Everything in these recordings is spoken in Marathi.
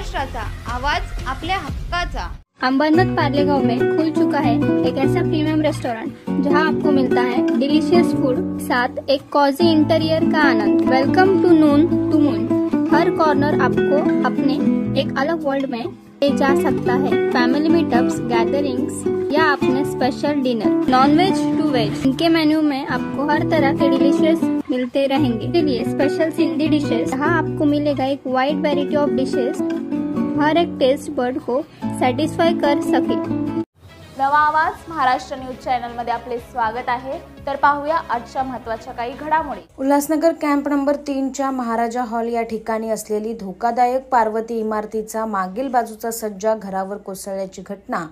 महाराष्ट्राचा आवाज आपल्या हक्काचा। अंबरनाथ पारलेगांव में खुल चुका है एक ऐसा प्रीमियम रेस्टोरेंट जहां आपको मिलता है डिलीशियस फूड साथ एक कॉजी इंटीरियर का आनंद। Welcome to noon to moon. हर कॉर्नर आपको अपने एक अलग वर्ल्ड में ले जा सकता है। फैमिली मीटअप्स, गैदरिंग्स या अपने special dinner, non veg to veg, इनके मेन्यू में आपको हर तरह के डिलीशियस मिलते रहेंगे। इसलिए स्पेशल सिंधी डिशेस, जहाँ आपको मिलेगा एक वाइड वैरायटी ऑफ डिशेस, हर एक टेस्ट बर्ड को सॅटिस्फाय कर सके। नवा आवाज महाराष्ट्र न्यूज चॅनल मध्ये आपले स्वागत आहे। तर पाहूया आजच्या महत्त्वाच्या काही घडामोडी। उल्हासनगर कॅम्प नंबर 3च्या महाराजा हॉल या ठिकाणी असलेली धोकादायक पार्वती इमारतीचा मागील बाजूचा सज्जा घरावर कोसळल्याची घटना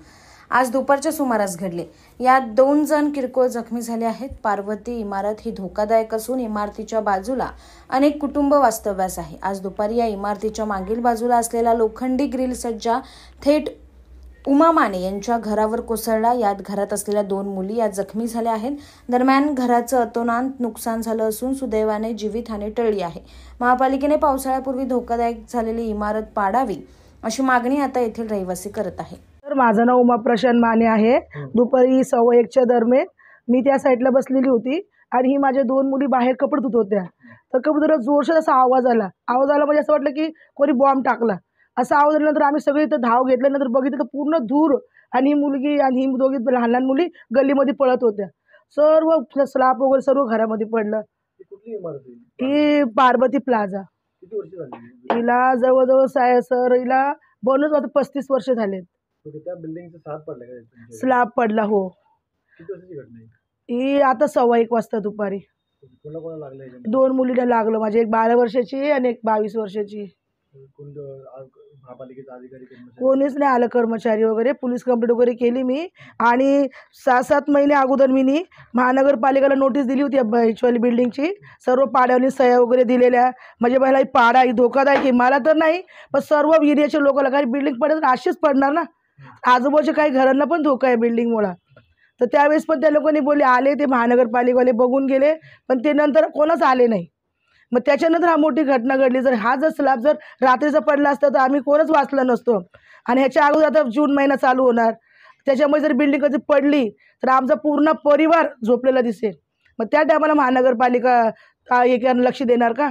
आज दुपारच्या सुमारास घडली। यात 2 जण किरकोळ जखमी झाले आहेत। पार्वती इमारत ही धोकादायक असून इमारतीच्या बाजूला अनेक कुटुंब वास्तव्यास आहे। आज दुपारी या इमारतीच्या मागील बाजूला असलेला लोखंडी ग्रिल सज्जा थेट उमा माने यांच्या घरावर कोसळला। यात घरात असलेल्या 2 मुली यात जखमी झाल्या आहेत। दरम्यान घराचं अतोनात नुकसान झालं असून सुदैवाने जीवितहानी टळली आहे। महापालिकेने पावसाळ्यापूर्वी धोकादायक झालेली इमारत पाडावी अशी मागणी आता येथील रहिवासी करत आहे। तर माझं नाव उमा प्रशांत माने आहे। दुपारी 1:15च्या दरम्यान मी त्या साईडला बसलेली होती आणि ही माझ्या 2 मुली बाहेर कपडे धुत होत्या। तर कबूतर जोरशा असा आवाज आला म्हणजे असं वाटलं की कोणी बॉम्ब टाकला। असा आवाज आल्यानंतर आम्ही सगळे इथं धाव घेतल्यानंतर बघितलं तर पूर्ण धूर आणि ही मुलगी आणि ही दोघी लहान लहान मुली गल्लीमध्ये पळत होत्या। सर्व स्लॅब वगैरे सर्व घरामध्ये पडलं। ही पार्वती प्लाझा। हिला जवळजवळ सर हिला बनून आता 35 वर्ष झालेत। स्लॅब पडला हो। ही आता 1:15 वाजता दुपारी 2 मुलीला लागलं। माझी एक 12 वर्षाची आणि एक 22 वर्षाची। कोणीच नाही आलं, कर्मचारी वगैरे। पोलीस कंप्लेंट वगैरे केली मी आणि 6-7 महिने अगोदर मी महानगरपालिकेला नोटीस दिली होती ॲक्च्युअली बिल्डिंगची। सर्व पाड्यावरनी सह्या वगैरे दिलेल्या। म्हणजे मला ही पाडा ही धोकादायक आहे, मला तर नाही पण सर्व एरियाच्या लोकांना, काही बिल्डिंग पडेल तर अशीच पडणार ना। आजूबाजूच्या काही घरांना पण धोका आहे बिल्डिंगमुळे। तर त्यावेळेस पण त्या लोकांनी बोलले आले, ते महानगरपालिकेवाले बघून गेले पण ते नंतर कोणच आले नाही। मग त्याच्यानंतर हा मोठी घटना घडली। जर हा जर स्लॅब जर रात्रीचा पडला असता तर आम्ही कोणच वाचलं नसतो। आणि ह्याच्या अगोदर आता जून महिना चालू होणार, त्याच्यामुळे जर बिल्डिंग कधी पडली तर आमचा पूर्ण परिवार झोपलेला दिसेल। मग त्या टायमाला महानगरपालिका एकाने लक्ष देणार का?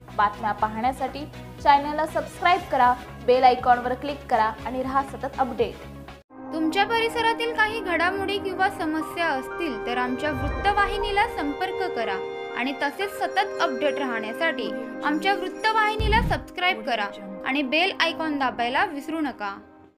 बातम्या पाहण्यासाठी चॅनलला सबस्क्राइब करा, बेल आयकॉनवर क्लिक करा आणि रहा सतत अपडेट। तुमच्या परिसरातील काही घडामोडी किंवा समस्या असतील तर आमच्या वृत्तवाहिनीला संपर्क करा आणि तसेच सतत अपडेट राहण्यासाठी आमच्या वृत्तवाहिनीला सबस्क्राइब करा आणि बेल आयकॉन दाबायला विसरू नका।